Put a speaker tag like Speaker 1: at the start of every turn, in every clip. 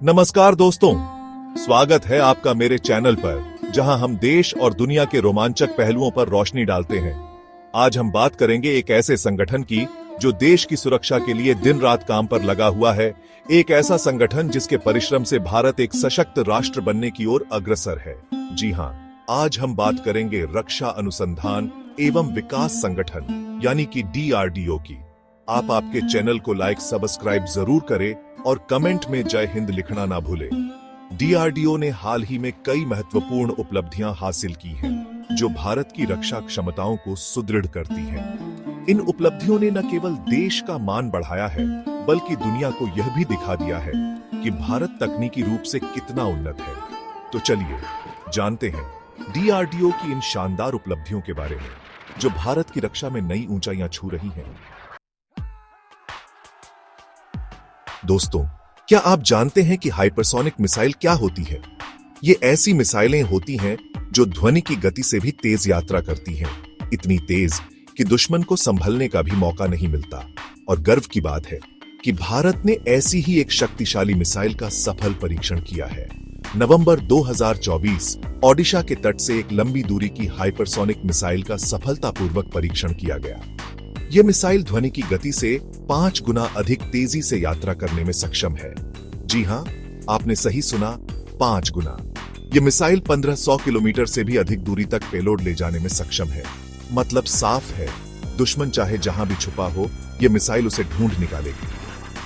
Speaker 1: नमस्कार दोस्तों, स्वागत है आपका मेरे चैनल पर, जहां हम देश और दुनिया के रोमांचक पहलुओं पर रोशनी डालते हैं। आज हम बात करेंगे एक ऐसे संगठन की जो देश की सुरक्षा के लिए दिन रात काम पर लगा हुआ है। एक ऐसा संगठन जिसके परिश्रम से भारत एक सशक्त राष्ट्र बनने की ओर अग्रसर है। जी हां, आज हम बात करेंगे रक्षा अनुसंधान एवं विकास संगठन यानी कि DRDO की। आप आपके चैनल को लाइक सब्सक्राइब जरूर करें और कमेंट में जय हिंद लिखना ना भूलें। DRDO ने हाल ही में कई महत्वपूर्ण उपलब्धियां हासिल की हैं, जो भारत की रक्षा क्षमताओं को सुदृढ़ करती हैं। इन उपलब्धियों ने न केवल देश का मान बढ़ाया है, बल्कि दुनिया को यह भी दिखा दिया है कि भारत तकनीकी रूप से कितना उन्नत है। तो चलिए जानते हैं DRDO की इन शानदार उपलब्धियों के बारे में, जो भारत की रक्षा में नई ऊंचाइयां छू रही हैं। दोस्तों, क्या आप जानते हैं कि हाइपरसोनिक मिसाइल क्या होती है? ये ऐसी मिसाइलें होती हैं जो ध्वनि की गति से भी तेज यात्रा करती हैं, इतनी तेज कि दुश्मन को संभलने का भी मौका नहीं मिलता। और गर्व की बात है कि भारत ने ऐसी ही एक शक्तिशाली मिसाइल का सफल परीक्षण किया है। नवंबर 2024 ओडिशा के तट से एक लंबी दूरी की हाइपरसोनिक मिसाइल का सफलतापूर्वक परीक्षण किया गया। यह मिसाइल ध्वनि की गति से 5 गुना अधिक तेजी से यात्रा करने में सक्षम है। जी हां, आपने सही सुना, 5 गुना। यह मिसाइल 1500 किलोमीटर से भी अधिक दूरी तक पेलोड ले जाने में सक्षम है। मतलब साफ है, दुश्मन चाहे जहां भी छुपा हो, यह मिसाइल उसे ढूंढ निकालेगी।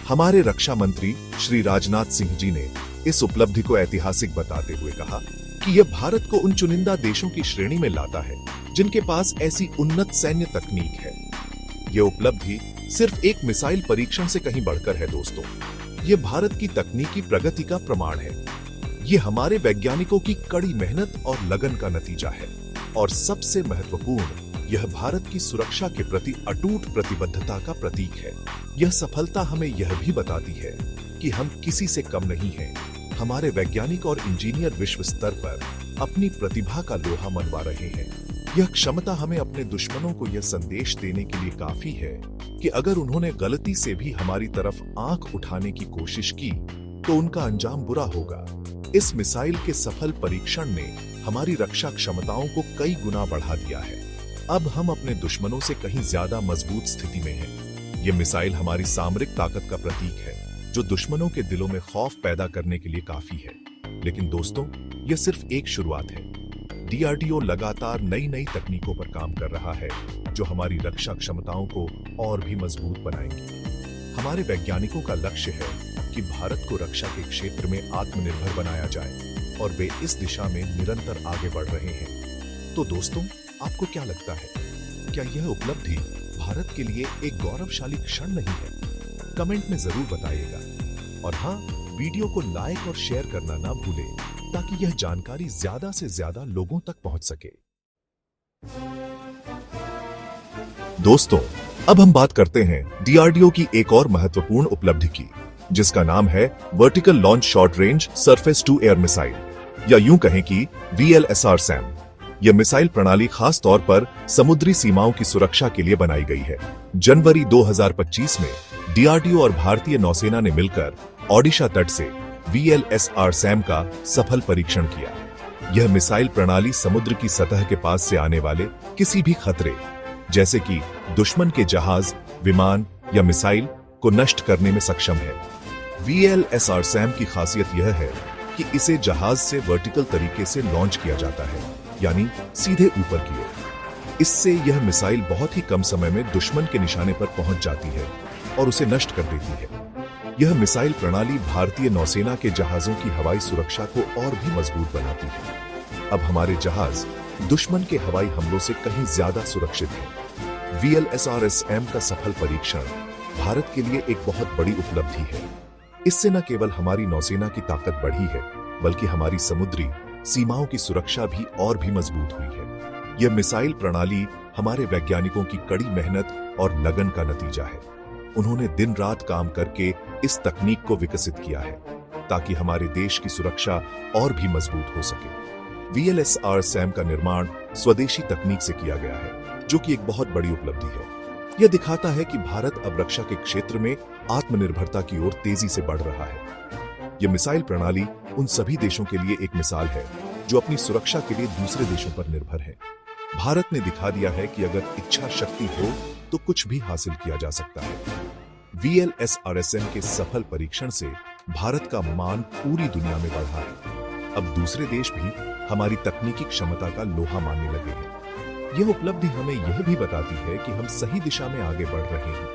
Speaker 1: हमारे रक्षा मंत्री श्री राजनाथ सिंह जी ने इस उपलब्धि को ऐतिहासिक बताते हुए कहा कि यह भारत को उन चुनिंदा देशों की श्रेणी में लाता है जिनके पास ऐसी उन्नत सैन्य तकनीक है। यह उपलब्धि सिर्फ एक मिसाइल परीक्षण से कहीं बढ़कर है दोस्तों। यह भारत की तकनीकी प्रगति का प्रमाण है। यह हमारे वैज्ञानिकों की कड़ी मेहनत और लगन का नतीजा है। और सबसे महत्वपूर्ण, यह भारत की सुरक्षा के प्रति अटूट प्रतिबद्धता का प्रतीक है। यह सफलता हमें यह भी बताती है कि हम किसी से कम नहीं हैं। हमारे वैज्ञानिक और इंजीनियर विश्व स्तर पर अपनी प्रतिभा का लोहा मनवा रहे हैं। यह क्षमता हमें अपने दुश्मनों को यह संदेश देने के लिए काफी है कि अगर उन्होंने गलती से भी हमारी तरफ आंख उठाने की कोशिश की तो उनका अंजाम बुरा होगा। इस मिसाइल के सफल परीक्षण ने हमारी रक्षा क्षमताओं को कई गुना बढ़ा दिया है। अब हम अपने दुश्मनों से कहीं ज्यादा मजबूत स्थिति में हैं। यह मिसाइल हमारी सामरिक ताकत का प्रतीक है, जो दुश्मनों के दिलों में खौफ पैदा करने के लिए काफी है। लेकिन दोस्तों, यह सिर्फ एक शुरुआत है। DRDO लगातार नई नई तकनीकों पर काम कर रहा है, जो हमारी रक्षा क्षमताओं को और भी मजबूत बनाएंगी। हमारे वैज्ञानिकों का लक्ष्य है कि भारत को रक्षा के क्षेत्र में आत्मनिर्भर बनाया जाए, और वे इस दिशा में निरंतर आगे बढ़ रहे हैं। तो दोस्तों, आपको क्या लगता है? क्या यह उपलब्धि भारत के लिए एक गौरवशाली क्षण नहीं है? कमेंट में जरूर बताइएगा। और हाँ, वीडियो को लाइक और शेयर करना ना भूलें, ताकि यह जानकारी ज्यादा से ज्यादा लोगों तक पहुंच सके। दोस्तों, अब हम बात करते हैं DRDO की एक और महत्वपूर्ण उपलब्धि की, जिसका नाम है vertical launch short range surface to air missile, या यूं कहें कि VLSR-SAM। यह मिसाइल प्रणाली खास तौर पर समुद्री सीमाओं की सुरक्षा के लिए बनाई गई है। जनवरी 2025 में DRDO और भारतीय नौसेना ने मिलकर ओडिशा तट से VLSR-SAM का सफल परीक्षण किया। यह मिसाइल प्रणाली समुद्र की सतह के पास से आने वाले किसी भी खतरे, जैसे कि दुश्मन के जहाज, विमान या मिसाइल को नष्ट करने में सक्षम है। VLSR-SAM की खासियत यह है कि इसे जहाज से वर्टिकल तरीके से लॉन्च किया जाता है, यानी सीधे ऊपर की ओर। इससे यह मिसाइल बहुत ही कम समय में दुश्मन के निशाने पर पहुंच जाती है और उसे नष्ट कर देती है। यह मिसाइल प्रणाली भारतीय नौसेना के जहाजों की हवाई सुरक्षा को और भी मजबूत बनाती है। अब हमारे जहाज दुश्मन के हवाई हमलों से कहीं ज्यादा सुरक्षित हैं। VLSR-SAM का सफल परीक्षण भारत के लिए एक बहुत बड़ी उपलब्धि है। इससे न केवल हमारी नौसेना की ताकत बढ़ी है, बल्कि हमारी समुद्री सीमाओं की सुरक्षा भी और भी मजबूत हुई है। यह मिसाइल प्रणाली हमारे वैज्ञानिकों की कड़ी मेहनत और लगन का नतीजा है। उन्होंने दिन रात काम करके इस तकनीक को विकसित किया है, ताकि हमारे देश की सुरक्षा और भी मजबूत हो सके। VLSR-SAM का निर्माण स्वदेशी तकनीक से किया गया है, जो कि एक बहुत बड़ी उपलब्धि है। यह दिखाता है कि भारत अब रक्षा के क्षेत्र में आत्मनिर्भरता की ओर तेजी से बढ़ रहा है। यह मिसाइल प्रणाली उन सभी देशों के लिए एक मिसाल है जो अपनी सुरक्षा के लिए दूसरे देशों पर निर्भर है। भारत ने दिखा दिया है कि अगर इच्छा शक्ति हो तो कुछ भी हासिल किया जा सकता है। VLSRSM के सफल परीक्षण से भारत का मान पूरी दुनिया में बढ़ा है। अब दूसरे देश भी हमारी तकनीकी क्षमता का लोहा मानने लगे हैं। यह उपलब्धि हमें यह भी बताती है कि हम सही दिशा में आगे बढ़ रहे हैं।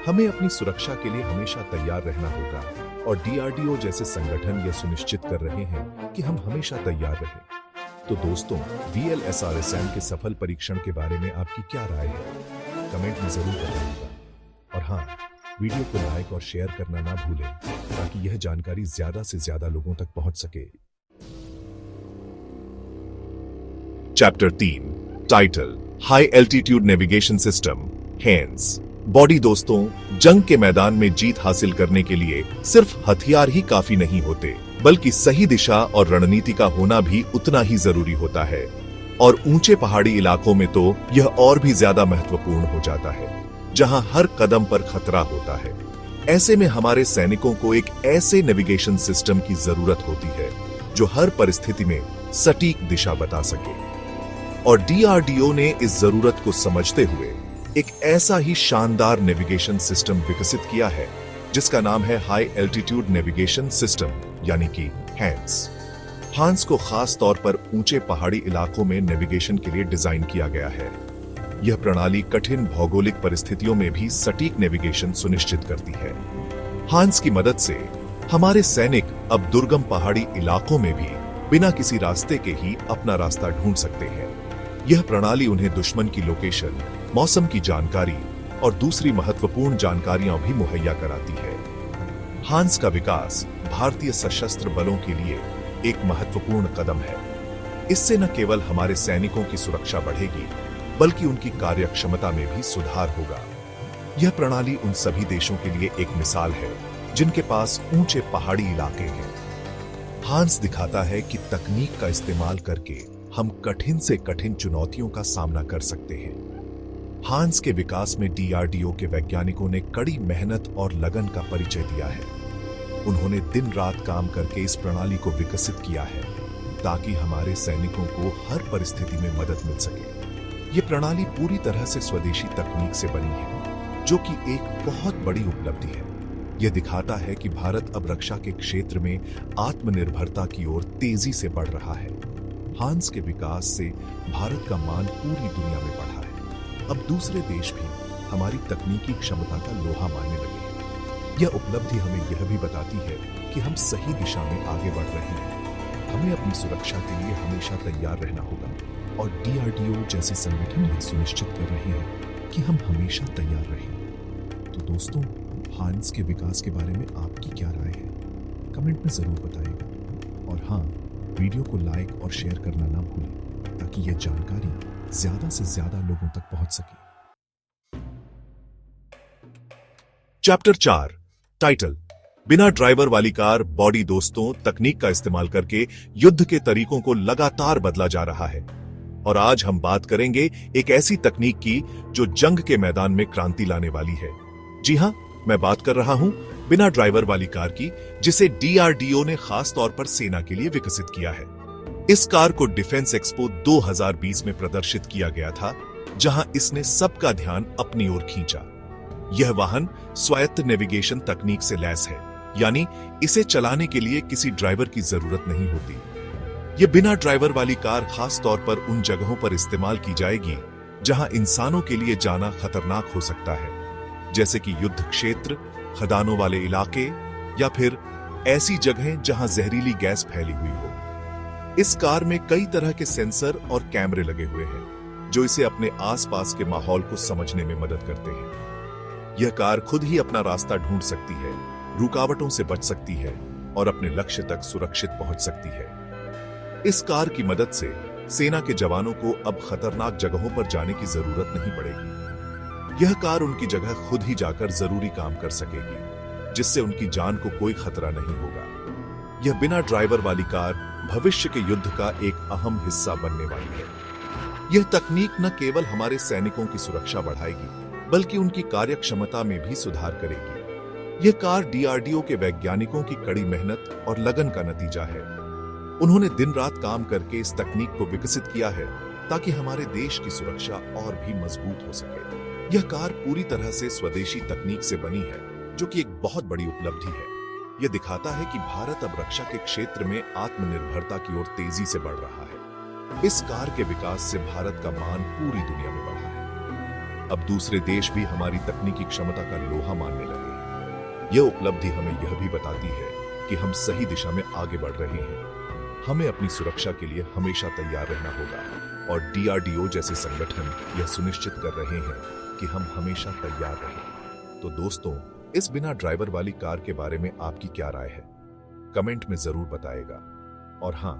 Speaker 1: हमें अपनी सुरक्षा के लिए हमेशा तैयार रहना होगा और DRDO जैसे संगठन यह सुनिश्चित कर रहे हैं कि हम हमेशा तैयार रहें। तो दोस्तों, VLSRSM के सफल परीक्षण के बारे में आपकी क्या राय है? कमेंट में जरूर बताइएगा। और हाँ, वीडियो को लाइक और शेयर करना ना भूलें ताकि यह जानकारी ज्यादा से ज्यादा लोगों तक पहुंच सके। Chapter 3, title high altitude navigation system hands. Body दोस्तों, जंग के मैदान में जीत हासिल करने के लिए सिर्फ हथियार ही काफी नहीं होते, बल्कि सही दिशा और रणनीति का होना भी उतना ही जरूरी होता है। और ऊंचे पहाड़ी इलाकों में तो यह और भी ज्यादा महत्वपूर्ण हो जाता है, जहां हर कदम पर खतरा होता है। ऐसे में हमारे सैनिकों को एक ऐसे नेविगेशन सिस्टम की जरूरत होती है जो हर परिस्थिति में सटीक दिशा बता सके। और DRDO ने इस जरूरत को समझते हुए एक ऐसा ही शानदार नेविगेशन सिस्टम विकसित किया है जिसका नाम है हाई एल्टीट्यूड नेविगेशन सिस्टम, यानी कि हैंड्स। हांस को खास तौर पर ऊंचे पहाड़ी इलाकों में नेविगेशन के लिए डिजाइन किया गया है। यह प्रणाली कठिन भौगोलिक परिस्थितियों में भी सटीक नेविगेशन सुनिश्चित करती है। हांस की मदद से हमारे सैनिक अब दुर्गम पहाड़ी इलाकों में भी बिना किसी रास्ते के ही अपना रास्ता ढूंढ सकते हैं। यह प्रणाली उन्हें दुश्मन की लोकेशन, मौसम की जानकारी और दूसरी महत्वपूर्ण जानकारियां भी मुहैया कराती है। हांस का विकास भारतीय सशस्त्र बलों के लिए एक महत्वपूर्ण कदम है। इससे न केवल हमारे सैनिकों की सुरक्षा बढ़ेगी, बल्कि उनकी कार्यक्षमता में भी सुधार होगा। यह प्रणाली उन सभी देशों के लिए एक मिसाल है जिनके पास ऊंचे पहाड़ी इलाके हैं। हांस दिखाता है कि तकनीक का इस्तेमाल करके हम कठिन से कठिन चुनौतियों का सामना कर सकते हैं। हांस के विकास में DRDO के वैज्ञानिकों ने कड़ी मेहनत और लगन का परिचय दिया है। उन्होंने दिन रात काम करके इस प्रणाली को विकसित किया है ताकि हमारे सैनिकों को हर परिस्थिति में मदद मिल सके। यह प्रणाली पूरी तरह से स्वदेशी तकनीक से बनी है, जो कि एक बहुत बड़ी उपलब्धि है। यह दिखाता है कि भारत अब रक्षा के क्षेत्र में आत्मनिर्भरता की ओर तेजी से बढ़ रहा है। हांस के विकास से भारत का मान पूरी दुनिया में बढ़ा है। अब दूसरे देश भी हमारी तकनीकी क्षमता का लोहा मानने लगे हैं। यह उपलब्धि हमें यह भी बताती है कि हम सही दिशा में आगे बढ़ रहे हैं। हमें अपनी सुरक्षा के लिए हमेशा तैयार रहना होगा और DRDO जैसे संगठन यह सुनिश्चित कर रहे हैं कि हम हमेशा तैयार रहें। तो दोस्तों, हांस के विकास के बारे में आपकी क्या राय है? कमेंट में जरूर बताइएगा। और हाँ, वीडियो को लाइक और शेयर करना ना भूलें ताकि यह जानकारी ज्यादा से ज्यादा लोगों तक पहुंच सके। चैप्टर 4, टाइटल बिना ड्राइवर वाली कार। बॉडी दोस्तों, तकनीक का इस्तेमाल करके युद्ध के तरीकों को लगातार बदला जा रहा है। और आज हम बात करेंगे एक ऐसी तकनीक की जो जंग के मैदान में क्रांति लाने वाली है। जी हां, मैं बात कर रहा हूं बिना ड्राइवर वाली कार की, जिसे DRDO ने खास तौर पर सेना के लिए विकसित किया है। इस कार को डिफेंस एक्सपो 2020 में प्रदर्शित किया गया था, जहां इसने सबका ध्यान अपनी ओर खींचा। यह वाहन स्वायत्त नेविगेशन तकनीक से लैस है, यानी इसे चलाने के लिए किसी ड्राइवर की जरूरत नहीं होती। यह बिना ड्राइवर वाली कार खास तौर पर उन जगहों पर इस्तेमाल की जाएगी जहां इंसानों के लिए जाना खतरनाक हो सकता है, जैसे कि युद्ध क्षेत्र, खदानों वाले इलाके या फिर ऐसी जगहें जहां जहरीली गैस फैली हुई हो। इस कार में कई तरह के सेंसर और कैमरे लगे हुए हैं जो इसे अपने आसपास के माहौल को समझने में मदद करते हैं। यह कार खुद ही अपना रास्ता ढूंढ सकती है, रुकावटों से बच सकती है और अपने लक्ष्य तक सुरक्षित पहुंच सकती है। इस कार की मदद से सेना के जवानों को अब खतरनाक जगहों पर जाने की जरूरत नहीं पड़ेगी। यह कार उनकी जगह खुद ही जाकर जरूरी काम कर सकेगी, जिससे उनकी जान को कोई खतरा नहीं होगा। यह बिना ड्राइवर वाली कार भविष्य के युद्ध का एक अहम हिस्सा बनने वाली है। यह तकनीक न केवल हमारे सैनिकों की सुरक्षा बढ़ाएगी, बल्कि उनकी कार्यक्षमता में भी सुधार करेगी। यह कार डीआरडीओ के वैज्ञानिकों की कड़ी मेहनत और लगन का नतीजा है। उन्होंने दिन रात काम करके इस तकनीक को विकसित किया है ताकि हमारे देश की सुरक्षा और भी मजबूत हो सके। यह कार पूरी तरह से स्वदेशी तकनीक से बनी है, जो कि एक बहुत बड़ी उपलब्धि है। यह दिखाता है कि भारत अब रक्षा के क्षेत्र में आत्मनिर्भरता की ओर तेजी से बढ़ रहा है। इस कार के विकास से भारत का मान पूरी दुनिया में बढ़ा है। अब दूसरे देश भी हमारी तकनीकी क्षमता का लोहा मानने लगे हैं। यह उपलब्धि हमें यह भी बताती है कि हम सही दिशा में आगे बढ़ रहे हैं। हमें अपनी सुरक्षा के लिए हमेशा तैयार रहना होगा और डीआरडीओ जैसे संगठन यह सुनिश्चित कर रहे हैं कि हम हमेशा तैयार रहें। तो दोस्तों, इस बिना ड्राइवर वाली कार के बारे में आपकी क्या राय है? कमेंट में जरूर बताएगा। और हां,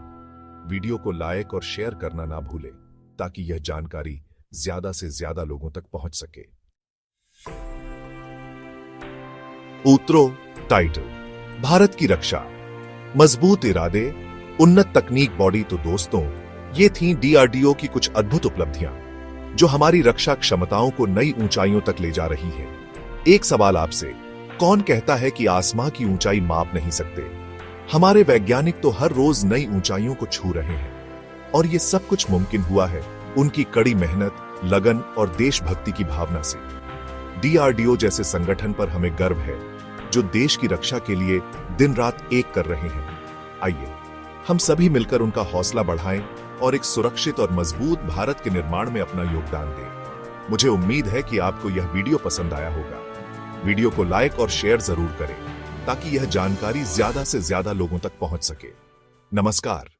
Speaker 1: वीडियो को लाइक और शेयर करना ना भूलें ताकि यह जानकारी ज्यादा से ज्यादा लोगों तक पहुंच सके। उत्तरों टाइटल, भारत की रक्षा, मजबूत इरादे, उन्नत तकनीक बॉडी। तो दोस्तों, ये थी डीआरडीओ की कुछ अद्भुत उपलब्धियां जो हमारी रक्षा क्षमताओं को नई ऊंचाइयों तक ले जा रही है। एक सवाल आपसे, कौन कहता है कि आसमां की ऊंचाई माप नहीं सकते? हमारे वैज्ञानिक तो हर रोज नई ऊंचाइयों को छू रहे हैं और ये सब कुछ मुमकिन हुआ है उनकी कड़ी मेहनत, लगन और देशभक्ति की भावना से। डीआरडीओ जैसे संगठन पर हमें गर्व है जो देश की रक्षा के लिए दिन रात एक कर रहे हैं। आइए हम सभी मिलकर उनका हौसला बढ़ाएं और एक सुरक्षित और मजबूत भारत के निर्माण में अपना योगदान दें। मुझे उम्मीद है कि आपको यह वीडियो पसंद आया होगा। वीडियो को लाइक और शेयर जरूर करें ताकि यह जानकारी ज्यादा से ज्यादा लोगों तक पहुंच सके। नमस्कार।